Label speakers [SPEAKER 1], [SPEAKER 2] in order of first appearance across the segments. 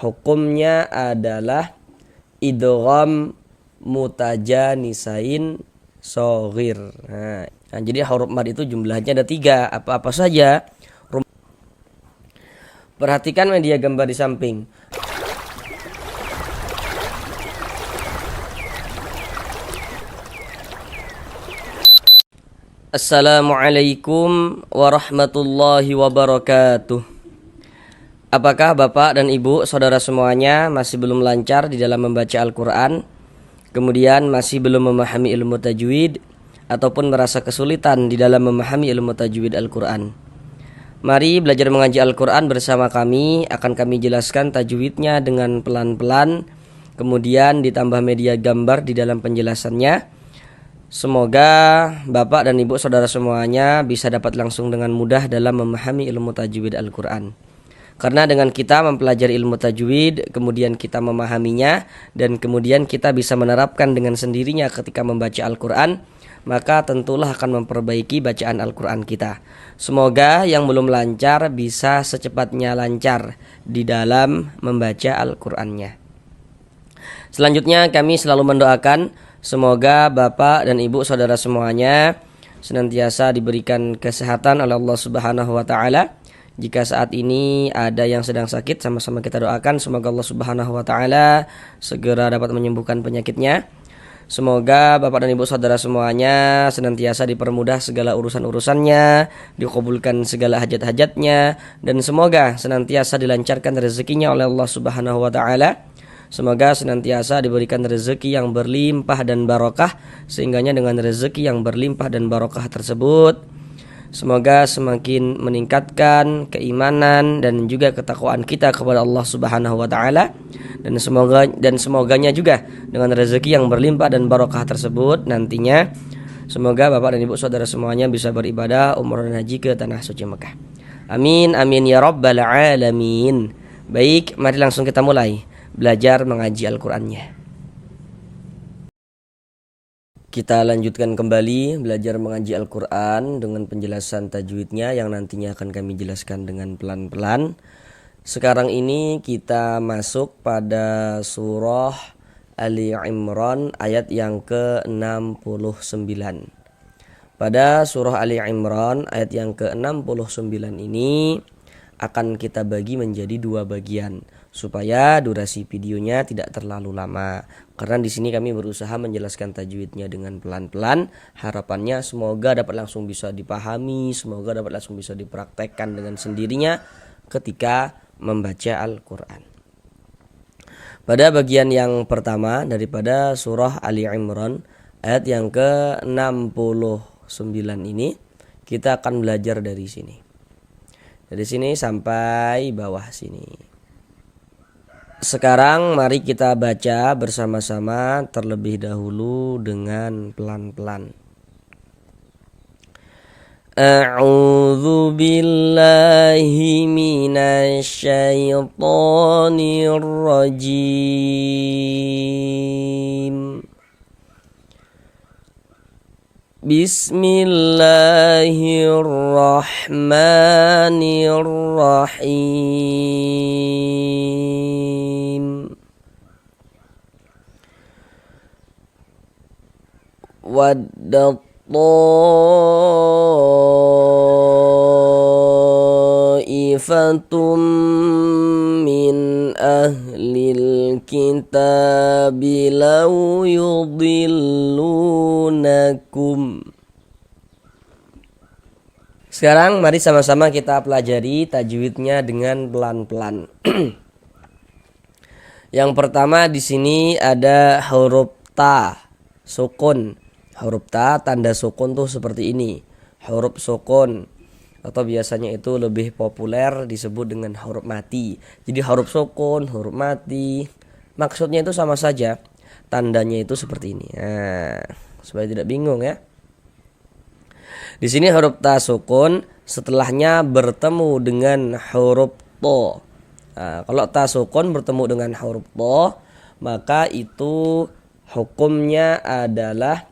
[SPEAKER 1] Hukumnya adalah idgham mutajanisain shaghir. Nah, jadi huruf mad itu jumlahnya ada 3. Apa-apa saja. Perhatikan media gambar di samping. Assalamualaikum warahmatullahi wabarakatuh. Apakah Bapak dan Ibu, saudara semuanya masih belum lancar di dalam membaca Al-Quran, kemudian masih belum memahami ilmu tajwid, ataupun merasa kesulitan di dalam memahami ilmu tajwid Al-Quran? Mari belajar mengaji Al-Quran bersama kami. Akan kami jelaskan tajwidnya dengan pelan-pelan, kemudian ditambah media gambar di dalam penjelasannya. Semoga Bapak dan Ibu saudara semuanya bisa dapat langsung dengan mudah dalam memahami ilmu tajwid Al-Quran. Karena dengan kita mempelajari ilmu tajwid, kemudian kita memahaminya, dan kemudian kita bisa menerapkan dengan sendirinya ketika membaca Al-Quran, maka tentulah akan memperbaiki bacaan Al-Quran kita. Semoga yang belum lancar bisa secepatnya lancar di dalam membaca Al-Qurannya. Selanjutnya kami selalu mendoakan semoga Bapak dan Ibu saudara semuanya senantiasa diberikan kesehatan oleh Allah Subhanahu wa Ta'ala. Jika saat ini ada yang sedang sakit, sama-sama kita doakan semoga Allah Subhanahu wa Ta'ala segera dapat menyembuhkan penyakitnya. Semoga Bapak dan Ibu saudara semuanya senantiasa dipermudah segala urusan-urusannya, dikabulkan segala hajat-hajatnya, dan semoga senantiasa dilancarkan rezekinya oleh Allah Subhanahu wa Ta'ala. Semoga senantiasa diberikan rezeki yang berlimpah dan barokah, sehingganya dengan rezeki yang berlimpah dan barokah tersebut semoga semakin meningkatkan keimanan dan juga ketakwaan kita kepada Allah Subhanahu wa Ta'ala, dan semoganya juga dengan rezeki yang berlimpah dan barokah tersebut nantinya semoga Bapak dan Ibu saudara semuanya bisa beribadah umrah dan haji ke tanah suci Mekah. Amin amin ya rabbal alamin. Baik, mari langsung kita mulai belajar mengaji Al-Qur'annya. Kita lanjutkan kembali belajar mengaji Al-Quran dengan penjelasan tajwidnya yang nantinya akan kami jelaskan dengan pelan-pelan. Sekarang ini kita masuk pada surah Ali Imran ayat yang ke-69. Pada surah Ali Imran ayat yang ke-69 ini akan kita bagi menjadi 2 bagian supaya durasi videonya tidak terlalu lama. Karena di sini kami berusaha menjelaskan tajwidnya dengan pelan-pelan. Harapannya semoga dapat langsung bisa dipahami, semoga dapat langsung bisa dipraktekkan dengan sendirinya ketika membaca Al-Quran. Pada bagian yang pertama daripada surah Ali Imran ayat yang ke-69 ini, kita akan belajar dari sini. Dari sini sampai bawah sini. Sekarang mari kita baca bersama-sama terlebih dahulu dengan pelan-pelan. A'udzu billahi minasy syaithanir rajim. Bismillahirrahmanirrahim. Wadda ta'ifatum min ahlil kitabi law yudillunakum. Sekarang mari sama-sama kita pelajari tajwidnya dengan pelan-pelan. Yang pertama di sini ada huruf ta, sukun. Huruf ta tanda sukun tuh seperti ini, huruf sukun, atau biasanya itu lebih populer disebut dengan huruf mati. Jadi huruf sukun, huruf mati, maksudnya itu sama saja, tandanya itu seperti ini. Nah, supaya tidak bingung ya. Di sini huruf ta sukun, setelahnya bertemu dengan huruf to. Nah, kalau ta sukun bertemu dengan huruf to, maka itu hukumnya adalah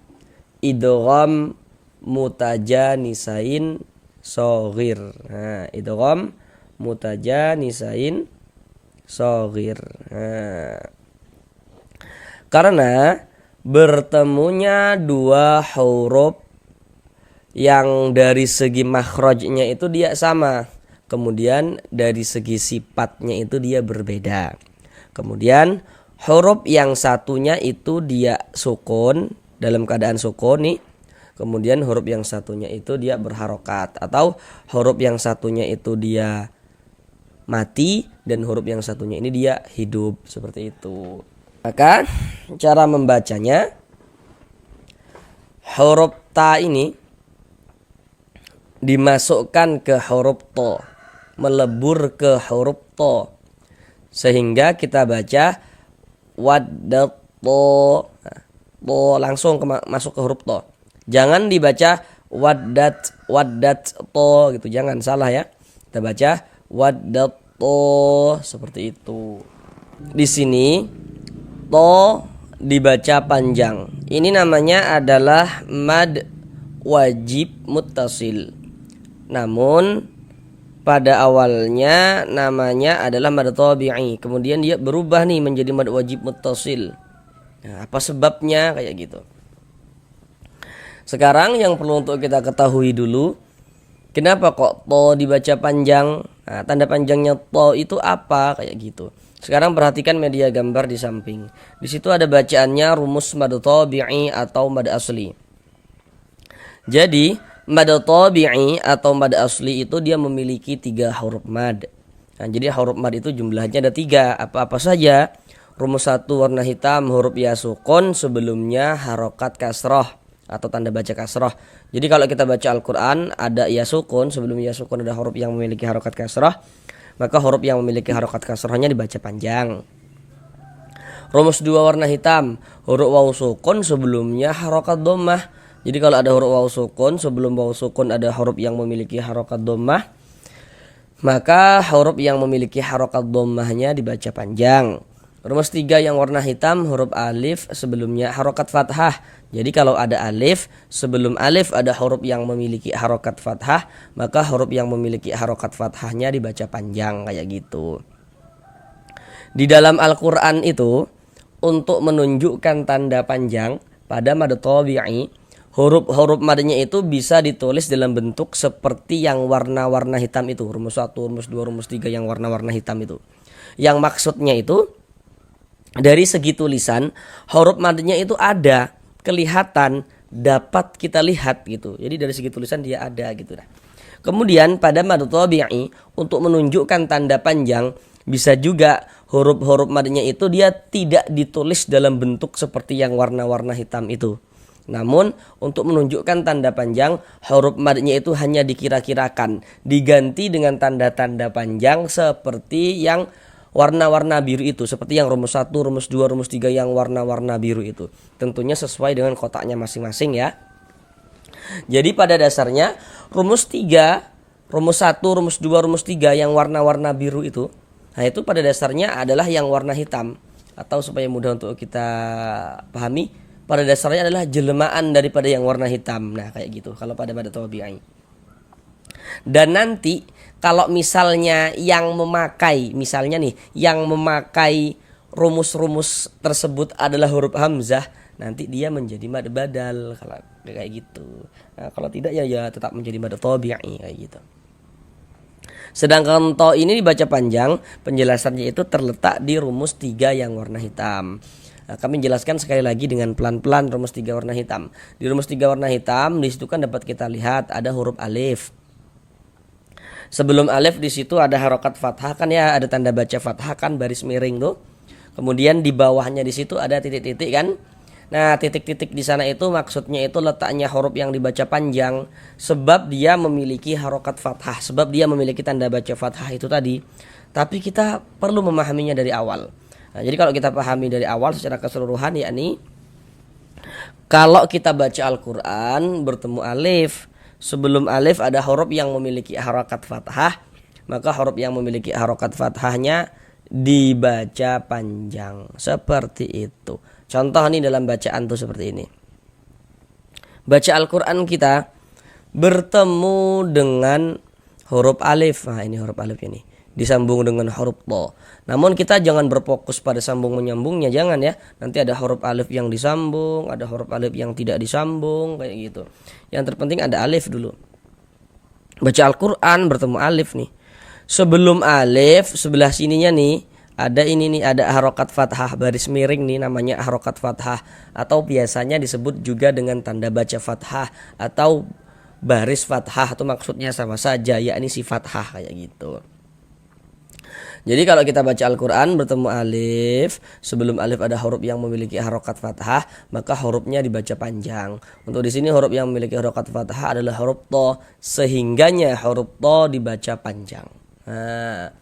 [SPEAKER 1] idgham mutajanisain shaghir. Nah, idgham mutajanisain shaghir. Karena bertemunya dua huruf yang dari segi makhrajnya itu dia sama, kemudian dari segi sifatnya itu dia berbeda. Kemudian huruf yang satunya itu dia sukun, dalam keadaan sukun nih. Kemudian huruf yang satunya itu dia berharokat, atau huruf yang satunya itu dia mati dan huruf yang satunya ini dia hidup, seperti itu. Maka cara membacanya, huruf ta ini dimasukkan ke huruf to, melebur ke huruf to, sehingga kita baca waddat to, to langsung masuk ke huruf to. Jangan dibaca waddat to gitu, jangan, salah ya. Kita baca waddat to seperti itu. Di sini to dibaca panjang. Ini namanya adalah mad wajib muttasil. Namun pada awalnya namanya adalah mad tabi'i. Kemudian dia berubah nih menjadi mad wajib muttasil. Nah, apa sebabnya kayak gitu? Sekarang yang perlu untuk kita ketahui dulu, kenapa kok to dibaca panjang? Nah, tanda panjangnya to itu apa? Kayak gitu. Sekarang perhatikan media gambar di samping. Di situ ada bacaannya rumus mad tabi'i atau mad asli. Jadi mad tabi'i atau mad asli itu dia memiliki 3 huruf mad. Nah, jadi huruf mad itu jumlahnya ada 3. Apa-apa saja? Rumus 1 warna hitam, huruf ya sukun, sebelumnya harokat kasroh atau tanda baca kasroh. Jadi kalau kita baca Al-Quran ada ya sukun, sebelum ya sukun ada huruf yang memiliki harokat kasroh, maka huruf yang memiliki harokat kasrohnya dibaca panjang. Rumus 2 warna hitam, huruf waw sukun, sebelumnya harokat dhammah. Jadi kalau ada huruf waw sukun, sebelum waw sukun ada huruf yang memiliki harokat dhammah, maka huruf yang memiliki harokat dhammahnya dibaca panjang. Rumus 3 yang warna hitam, huruf alif, sebelumnya harokat fathah. Jadi kalau ada alif, sebelum alif ada huruf yang memiliki harokat fathah, maka huruf yang memiliki harokat fathahnya dibaca panjang, kayak gitu. Di dalam Al-Quran itu, untuk menunjukkan tanda panjang pada mad tabi'i, huruf-huruf madnya itu bisa ditulis dalam bentuk seperti yang warna-warna hitam itu. Rumus 1, rumus 2, rumus 3 yang warna-warna hitam itu. Yang maksudnya itu, dari segi tulisan, huruf madnya itu ada, kelihatan, dapat kita lihat gitu. Jadi dari segi tulisan dia ada gitu. Kemudian pada mad tabi'i, untuk menunjukkan tanda panjang, bisa juga huruf-huruf madnya itu dia tidak ditulis dalam bentuk seperti yang warna-warna hitam itu. Namun untuk menunjukkan tanda panjang, huruf madnya itu hanya dikira-kirakan, diganti dengan tanda-tanda panjang seperti yang warna-warna biru itu, seperti yang rumus 1, rumus 2, rumus 3 yang warna-warna biru itu. Tentunya sesuai dengan kotaknya masing-masing ya. Jadi pada dasarnya rumus 3, rumus 1, rumus 2, rumus 3 yang warna-warna biru itu, nah itu pada dasarnya adalah yang warna hitam. Atau supaya mudah untuk kita pahami, pada dasarnya adalah jelmaan daripada yang warna hitam. Nah kayak gitu kalau pada mad tabi'i. Dan nanti kalau misalnya yang memakai, misalnya nih, yang memakai rumus-rumus tersebut adalah huruf hamzah, nanti dia menjadi mad badal kalau kayak gitu. Nah, kalau tidak ya tetap menjadi mad tabi'i kayak gitu. Sedangkan to ini dibaca panjang, penjelasannya itu terletak di rumus 3 yang warna hitam. Nah, kami jelaskan sekali lagi dengan pelan-pelan rumus 3 warna hitam. Di rumus 3 warna hitam di situ kan dapat kita lihat ada huruf alif. Sebelum alif di situ ada harokat fathah kan ya, ada tanda baca fathah kan, baris miring tuh. Kemudian di bawahnya di situ ada titik-titik kan. Nah, titik-titik di sana itu maksudnya itu letaknya huruf yang dibaca panjang sebab dia memiliki harokat fathah, sebab dia memiliki tanda baca fathah itu tadi. Tapi kita perlu memahaminya dari awal. Nah, jadi kalau kita pahami dari awal secara keseluruhan, yakni kalau kita baca Al-Quran bertemu alif, sebelum alif ada huruf yang memiliki harokat fathah, maka huruf yang memiliki harokat fathahnya dibaca panjang. Seperti itu. Contoh nih dalam bacaan tuh seperti ini. Baca Al-Quran kita bertemu dengan huruf alif. Nah ini huruf alif ini. disambung dengan huruf to. Namun kita jangan berfokus pada sambung menyambungnya, jangan ya. Nanti ada huruf alif yang disambung, ada huruf alif yang tidak disambung kayak gitu. Yang terpenting ada alif dulu. Baca Al-Qur'an bertemu alif nih. Sebelum alif sebelah sininya nih ada ini nih, ada harokat fathah baris miring nih, namanya harokat fathah, atau biasanya disebut juga dengan tanda baca fathah atau baris fathah, itu maksudnya sama saja, yakni si fathah kayak gitu. Jadi kalau kita baca Al-Quran bertemu alif, sebelum alif ada huruf yang memiliki harokat fathah, maka hurufnya dibaca panjang. Untuk di sini huruf yang memiliki harokat fathah adalah huruf to, sehingganya huruf to dibaca panjang. Nah,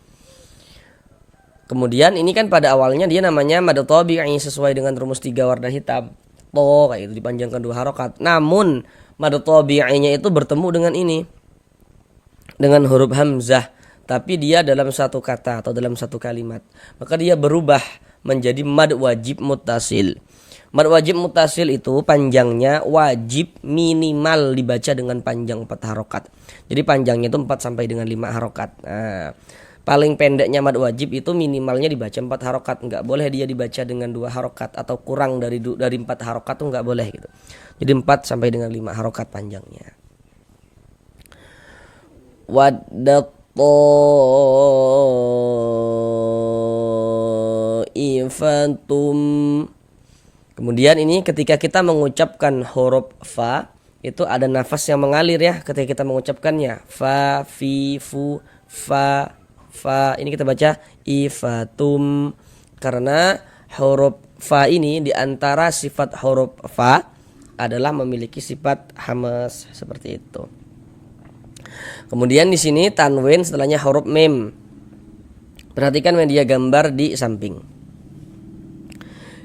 [SPEAKER 1] kemudian ini kan pada awalnya dia namanya mad tabi'i sesuai dengan rumus 3 warna hitam. To kayak itu dipanjangkan 2 harokat. Namun mad tabi'inya itu bertemu dengan ini, dengan huruf hamzah, tapi dia dalam satu kata atau dalam satu kalimat. Maka dia berubah menjadi mad wajib muttasil. Mad wajib muttasil itu panjangnya wajib minimal dibaca dengan panjang 4 harokat. Jadi panjangnya itu 4 sampai dengan 5 harokat. Nah, paling pendeknya mad wajib itu minimalnya dibaca 4 harokat. Enggak boleh dia dibaca dengan 2 harokat atau kurang dari 4 harokat tuh enggak boleh gitu. Jadi 4 sampai dengan 5 harokat panjangnya. Wadda'ifatum. Kemudian ini ketika kita mengucapkan huruf fa, itu ada nafas yang mengalir ya ketika kita mengucapkannya. Fa, fi, fu, fa. Fa ini kita baca ifatum, karena huruf fa ini diantara sifat huruf fa adalah memiliki sifat hamas seperti itu. Kemudian di sini tanwin setelahnya huruf mim. Perhatikan media gambar di samping.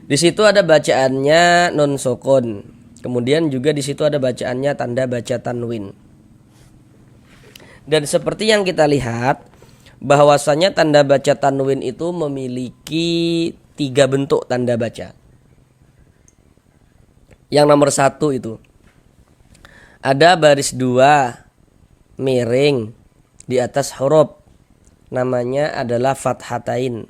[SPEAKER 1] Di situ ada bacaannya nun sukun. Kemudian juga di situ ada bacaannya tanda baca tanwin. Dan seperti yang kita lihat, bahwasanya tanda baca tanwin itu memiliki 3 bentuk tanda baca. Yang nomor 1 itu ada baris 2 miring di atas huruf, namanya adalah fathatain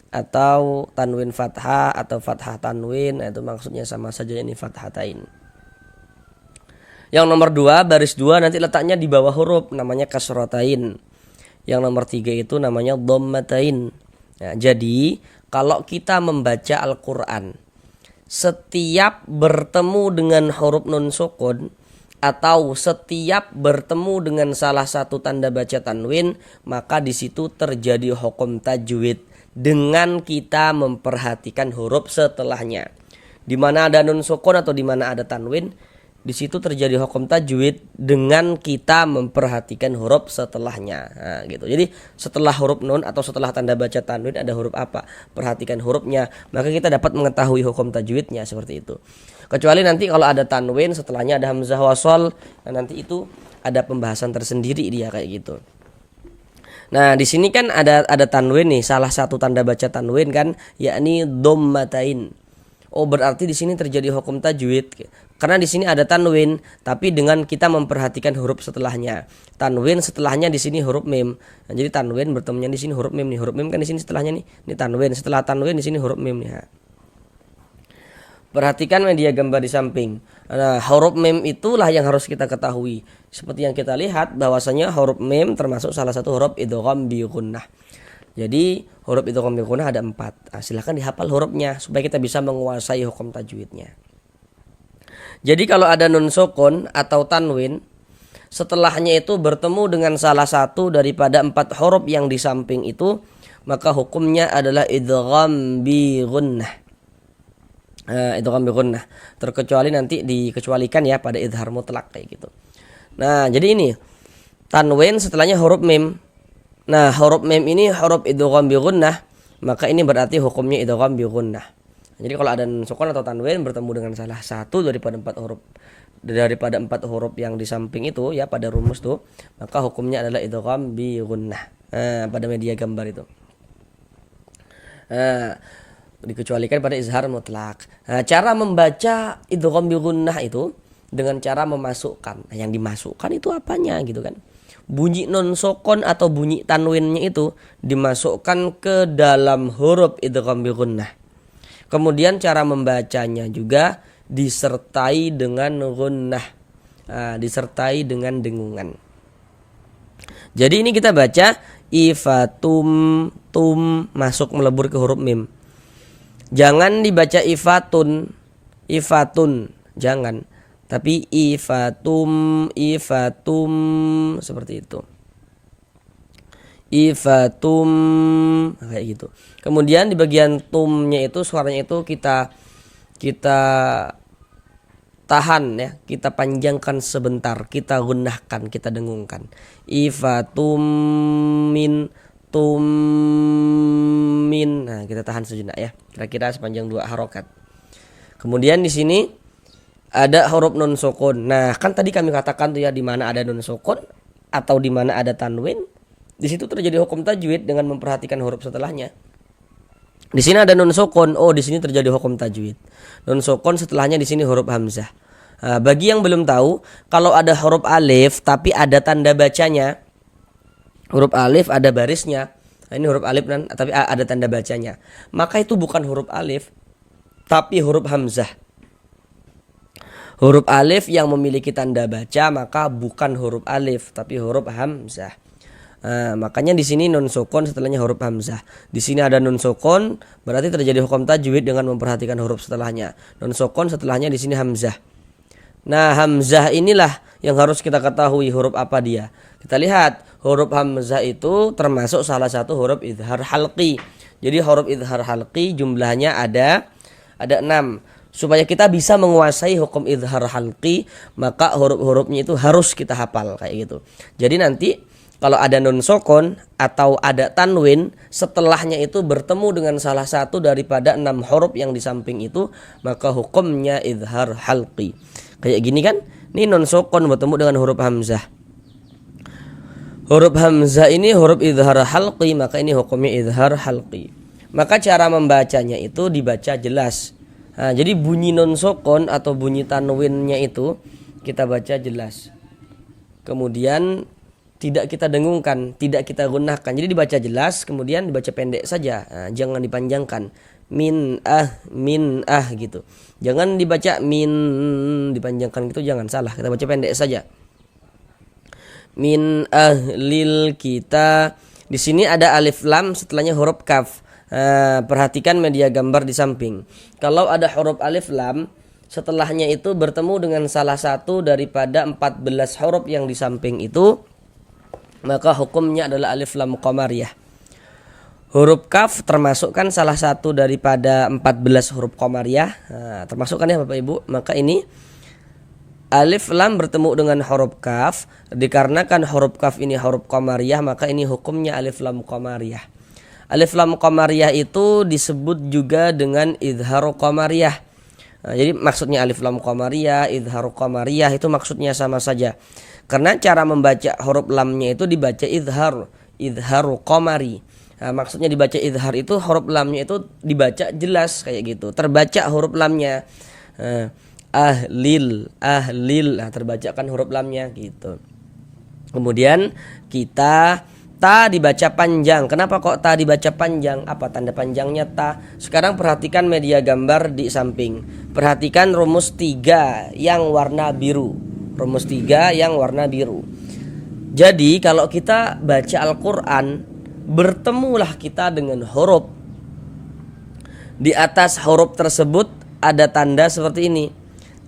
[SPEAKER 1] atau tanwin fathah atau fathah tanwin. Itu maksudnya sama saja, ini fathatain. Yang nomor 2 baris 2 nanti letaknya di bawah huruf, namanya kasrotain. Yang nomor 3 itu namanya dhammatain. Nah, jadi kalau kita membaca Al-Quran, setiap bertemu dengan huruf nun sukun atau setiap bertemu dengan salah satu tanda baca tanwin, maka di situ terjadi hukum tajwid dengan kita memperhatikan huruf setelahnya. Di mana ada nun sukun atau di mana ada tanwin, di situ terjadi hukum tajwid dengan kita memperhatikan huruf setelahnya. Nah, gitu. Jadi setelah huruf nun atau setelah tanda baca tanwin ada huruf apa, perhatikan hurufnya, maka kita dapat mengetahui hukum tajwidnya seperti itu. Kecuali nanti kalau ada tanwin setelahnya ada hamzah wasol, nah nanti itu ada pembahasan tersendiri dia kayak gitu. Nah, di sini kan ada tanwin nih, salah satu tanda baca tanwin kan, yakni dhammatain. Oh, berarti di sini terjadi hukum tajwid. Karena di sini ada tanwin, tapi dengan kita memperhatikan huruf setelahnya. Tanwin setelahnya di sini huruf mim. Nah, jadi tanwin bertemunya di sini huruf mim nih. Huruf mim kan di sini setelahnya nih. Ini tanwin. Setelah tanwin di sini huruf mim nih. Perhatikan media gambar di samping. Nah, huruf mim itulah yang harus kita ketahui. Seperti yang kita lihat bahwasanya huruf mim termasuk salah satu huruf idgham bi gunnah. Jadi huruf idgham bi gunnah ada 4. Nah, silakan dihafal hurufnya supaya kita bisa menguasai hukum tajwidnya. Jadi kalau ada nun sukun atau tanwin, setelahnya itu bertemu dengan salah satu daripada 4 huruf yang di samping itu, maka hukumnya adalah idgham bi gunnah. Idgham bi gunnah. Terkecuali nanti dikecualikan ya pada idhar mutlak kayak gitu. Nah, jadi ini tanwin setelahnya huruf mim. Nah, huruf mim ini huruf idgham bi gunnah, maka ini berarti hukumnya idgham bi gunnah. Jadi kalau ada sukun atau tanwin bertemu dengan salah satu daripada 4 huruf yang di samping itu ya pada rumus tuh, maka hukumnya adalah idgham bi gunnah. Pada media gambar itu. Dikecualikan pada izhar mutlak. Nah, cara membaca idgham bi gunnah itu dengan cara memasukkan. Nah, yang dimasukkan itu apanya gitu kan? bunyi non sukun atau bunyi tanwinnya itu dimasukkan ke dalam huruf idgham bi gunnah. Kemudian cara membacanya juga disertai dengan gunnah, disertai dengan dengungan. Jadi ini kita baca ifatum, tum masuk melebur ke huruf mim. Jangan dibaca ifatun, ifatun, jangan. Tapi ifatum, ifatum seperti itu. Ifatum kayak gitu. Kemudian di bagian tumnya itu suaranya itu kita tahan ya, kita panjangkan sebentar, kita gunnahkan, kita dengungkan. Ifatum min tumin. Nah, kita tahan sejenak ya. Kira-kira sepanjang 2 harokat. Kemudian di sini ada huruf nun sukun. Nah, kan tadi kami katakan tuh ya, di mana ada nun sukun atau di mana ada tanwin, di situ terjadi hukum tajwid dengan memperhatikan huruf setelahnya. Di sini ada nun sukun, oh di sini terjadi hukum tajwid. Nun sukun setelahnya di sini huruf hamzah. Nah, bagi yang belum tahu, kalau ada huruf alif tapi ada tanda bacanya, huruf alif ada barisnya. Nah, ini huruf alif tapi ada tanda bacanya. Maka itu bukan huruf alif, tapi huruf hamzah. Huruf alif yang memiliki tanda baca maka bukan huruf alif, tapi huruf hamzah. Makanya di sini nun sukun setelahnya huruf hamzah. Di sini ada nun sukun, berarti terjadi hukum tajwid dengan memperhatikan huruf setelahnya. Nun sukun setelahnya di sini hamzah. Nah, hamzah inilah yang harus kita ketahui huruf apa dia. Kita lihat huruf hamzah itu termasuk salah satu huruf idhar halqi. Jadi huruf idhar halqi jumlahnya ada 6. Supaya kita bisa menguasai hukum idhar halqi, maka huruf-hurufnya itu harus kita hafal kayak gitu. Jadi nanti kalau ada nun sukun atau ada tanwin, setelahnya itu bertemu dengan salah satu daripada 6 huruf yang di samping itu, maka hukumnya idhar halqi. Kayak gini kan, ini nun sukun bertemu dengan huruf hamzah. Huruf hamzah ini huruf idhar halqi, maka ini hukumnya idhar halqi. Maka cara membacanya itu dibaca jelas. Nah, jadi bunyi nun sukun atau bunyi tanwinnya itu kita baca jelas. Kemudian tidak kita dengungkan, tidak kita gunakan. Jadi dibaca jelas, kemudian dibaca pendek saja. Nah, jangan dipanjangkan. Min ah gitu. Jangan dibaca min dipanjangkan gitu, jangan, salah. Kita baca pendek saja. Min ahlil kita. Di sini ada alif lam setelahnya huruf kaf. Perhatikan media gambar di samping. Kalau ada huruf alif lam, setelahnya itu bertemu dengan salah satu daripada 14 huruf yang di samping itu, maka hukumnya adalah alif lam qamariyah. Huruf kaf termasuk kan salah satu daripada 14 huruf qamariyah. Termasuk kan ya Bapak Ibu. Maka ini alif lam bertemu dengan huruf kaf, dikarenakan huruf kaf ini huruf qamariyah, maka ini hukumnya alif lam qamariyah. Alif lam qamariyah itu disebut juga dengan idharu qamariyah. Jadi maksudnya alif lam qamariyah, idharu qamariyah itu maksudnya sama saja. Karena cara membaca huruf lamnya itu dibaca idharu qamari. Maksudnya dibaca idhar itu huruf lamnya itu dibaca jelas kayak gitu. Terbaca huruf lamnya. Ahlil, terbaca kan huruf lamnya gitu. Kemudian kita ta dibaca panjang. Kenapa kok ta dibaca panjang? Apa tanda panjangnya ta? Sekarang perhatikan media gambar di samping. Perhatikan rumus 3 yang warna biru. Rumus 3 yang warna biru. Jadi kalau kita baca Al-Quran, bertemulah kita dengan huruf. Di atas huruf tersebut ada tanda seperti ini.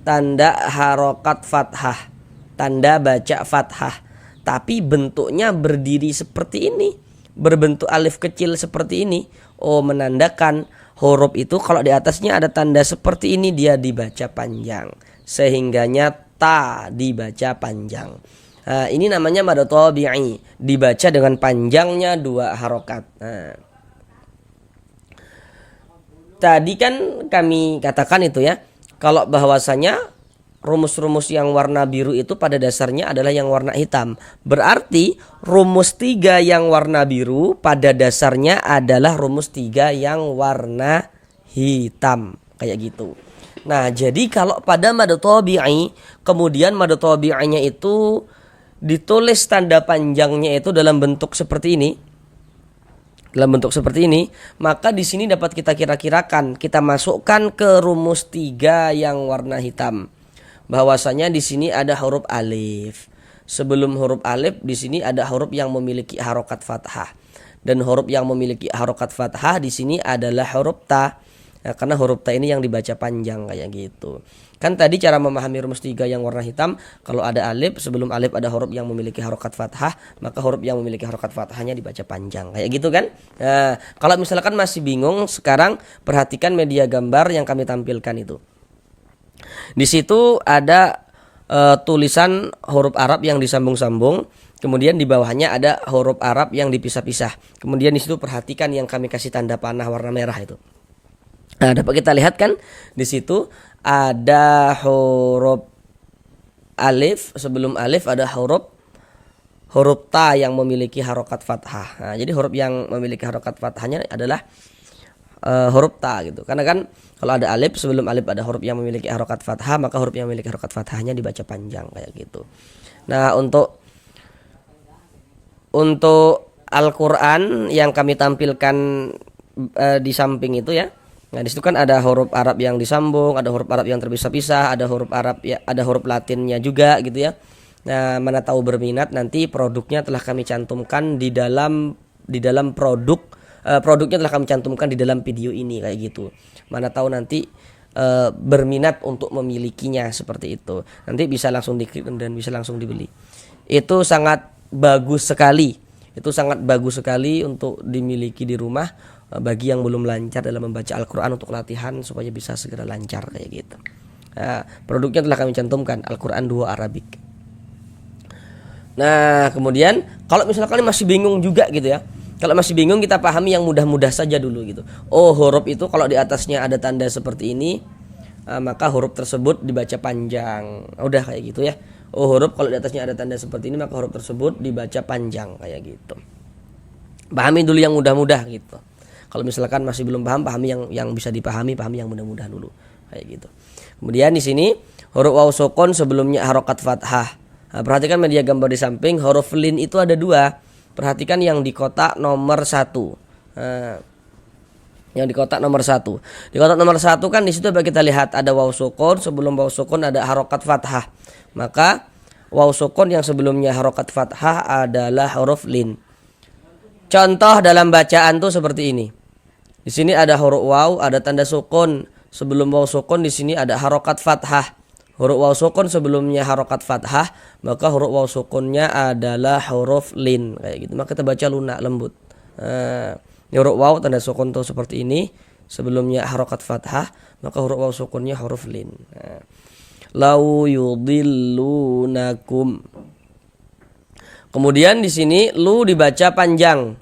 [SPEAKER 1] Tanda harokat fathah. Tanda baca fathah. Tapi bentuknya berdiri seperti ini, berbentuk alif kecil seperti ini. Oh, menandakan huruf itu kalau di atasnya ada tanda seperti ini, dia dibaca panjang. Sehingganya ta dibaca panjang. Ini namanya mad tabi'i, dibaca dengan panjangnya 2 harokat. Tadi kan kami katakan itu ya, kalau bahwasanya rumus-rumus yang warna biru itu pada dasarnya adalah yang warna hitam. Berarti rumus 3 yang warna biru pada dasarnya adalah rumus 3 yang warna hitam. Kayak gitu. Nah, jadi kalau pada mad tabi'i, kemudian mad tabi'inya itu ditulis tanda panjangnya itu dalam bentuk seperti ini, maka di sini dapat kita kira-kirakan, kita masukkan ke rumus 3 yang warna hitam. Bahwasanya di sini ada huruf alif. Sebelum huruf alif di sini ada huruf yang memiliki harokat fathah. Dan huruf yang memiliki harokat fathah di sini adalah huruf ta. Nah, karena huruf ta ini yang dibaca panjang kayak gitu. Kan tadi cara memahami rumus 3 yang warna hitam, kalau ada alif, sebelum alif ada huruf yang memiliki harokat fathah, maka huruf yang memiliki harokat fathahnya dibaca panjang kayak gitu kan. Nah, kalau misalkan masih bingung, sekarang perhatikan media gambar yang kami tampilkan itu. Di situ ada tulisan huruf Arab yang disambung-sambung, kemudian di bawahnya ada huruf Arab yang dipisah-pisah. Kemudian di situ perhatikan yang kami kasih tanda panah warna merah itu. Nah, dapat kita lihat kan di situ ada huruf alif, sebelum alif ada huruf ta yang memiliki harokat fathah. Nah, jadi huruf yang memiliki harokat fathahnya adalah huruf ta gitu. Karena kan kalau ada alif, sebelum alif ada huruf yang memiliki harokat fathah, maka huruf yang memiliki harokat fathahnya dibaca panjang kayak gitu. Nah, untuk Al-Qur'an yang kami tampilkan di samping itu ya. Nah, di situ kan ada huruf Arab yang disambung, ada huruf Arab yang terpisah-pisah, ada huruf Arab ya, ada huruf Latinnya juga gitu ya. Nah, mana tahu berminat, nanti produknya telah kami cantumkan di dalam produknya telah kami cantumkan di dalam video ini kayak gitu. Mana tahu nanti berminat untuk memilikinya seperti itu. Nanti bisa langsung diklik dan bisa langsung dibeli. Itu sangat bagus sekali. Itu sangat bagus sekali untuk dimiliki di rumah bagi yang belum lancar dalam membaca Al-Quran, untuk latihan supaya bisa segera lancar kayak gitu. Nah, produknya telah kami cantumkan, Al-Quran Duo Arabic. Nah, kemudian kalau misalkan masih bingung juga gitu ya, kalau masih bingung, kita pahami yang mudah-mudah saja dulu gitu. Oh, huruf itu kalau di atasnya ada tanda seperti ini, maka huruf tersebut dibaca panjang. Udah kayak gitu ya. Oh, huruf kalau di atasnya ada tanda seperti ini, maka huruf tersebut dibaca panjang kayak gitu. Pahami dulu yang mudah-mudah gitu. Kalau misalkan masih belum paham, pahami yang bisa dipahami, pahami yang mudah-mudah dulu kayak gitu. Kemudian di sini huruf waw sukun sebelumnya harokat fathah. Nah, perhatikan media gambar di samping, huruf lin itu ada 2. Perhatikan yang di kotak nomor 1. Nah, yang di kotak nomor 1. Di kotak nomor 1 kan di situ kita lihat ada waw sukun, sebelum waw sukun ada harokat fathah. Maka waw sukun yang sebelumnya harokat fathah adalah huruf lin. Contoh dalam bacaan tuh seperti ini. Di sini ada huruf waw, ada tanda sukun. Sebelum waw sukun di sini ada harokat fathah. Huruf waw sukun sebelumnya harokat fathah, maka huruf waw sukunnya adalah huruf lin kayak gitu. Maka kita baca lunak, lembut. Huruf waw tanda sukun tuh seperti ini. Sebelumnya harokat fathah, maka huruf waw sukunnya huruf lin. Lau yudillunakum. Kemudian di sini lu dibaca panjang.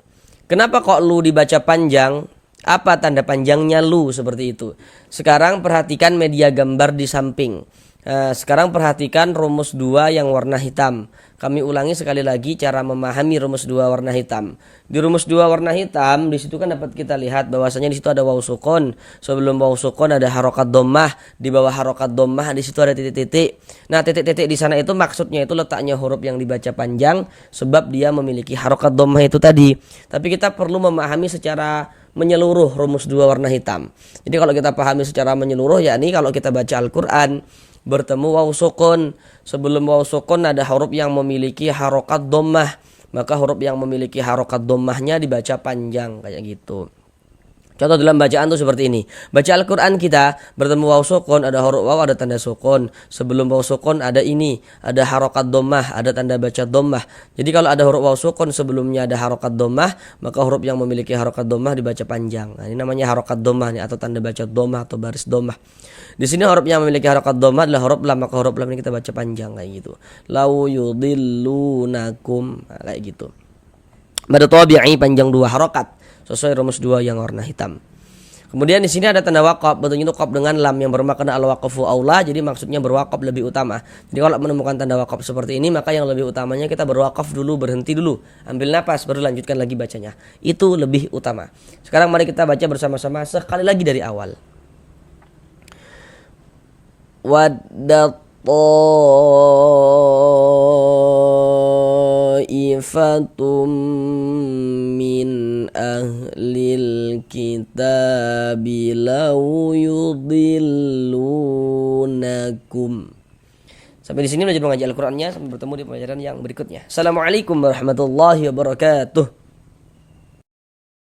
[SPEAKER 1] Kenapa kok lu dibaca panjang? Apa tanda panjangnya lu seperti itu? Sekarang perhatikan media gambar di samping. Sekarang perhatikan rumus 2 yang warna hitam. Kami ulangi sekali lagi cara memahami rumus 2 warna hitam. Di rumus 2 warna hitam, di situ kan dapat kita lihat bahwasanya di situ ada waw sukun. Sebelum waw sukun ada harokat dhammah, di bawah harokat dhammah di situ ada titik-titik. Nah, titik-titik di sana itu maksudnya itu letaknya huruf yang dibaca panjang sebab dia memiliki harokat dhammah itu tadi. Tapi kita perlu memahami secara menyeluruh rumus 2 warna hitam. Jadi kalau kita pahami secara menyeluruh, yakni kalau kita baca Al-Qur'an bertemu waw sukun, sebelum waw sukun ada huruf yang memiliki harokat dhammah, maka huruf yang memiliki harokat dhammahnya dibaca panjang kayak gitu. Contoh dalam bacaan tuh seperti ini. Baca Al-Quran kita bertemu waw sukun, ada huruf waw, ada tanda sukun. Sebelum waw sukun ada ini, ada harokat dhammah, ada tanda baca dhammah. Jadi kalau ada huruf waw sukun sebelumnya ada harokat dhammah, maka huruf yang memiliki harokat dhammah dibaca panjang. Nah, ini namanya harokat dhammah nih, atau tanda baca dhammah atau baris dhammah. Di sini huruf yang memiliki harokat dhammah adalah huruf lam, maka huruf lam ini kita baca panjang kayak gitu. Lau yudillunakum, nah, kayak gitu. Mad tabi'i panjang 2 harokat sesuai rumus 2 yang warna hitam. Kemudian di sini ada tanda waqaf, bentuknya itu qaf dengan lam yang bermakna al-waqfu aula, jadi maksudnya berwakaf lebih utama. Jadi kalau menemukan tanda waqaf seperti ini, maka yang lebih utamanya kita berwakaf dulu, berhenti dulu, ambil napas baru lanjutkan lagi bacanya. Itu lebih utama. Sekarang mari kita baca bersama-sama sekali lagi dari awal. Waddat ta'ifatum min ahlil kitabi law yudillunakum. Sampai di sini belajar mengaji Al-Qur'annya, sampai bertemu di pelajaran yang berikutnya. Assalamualaikum warahmatullahi wabarakatuh.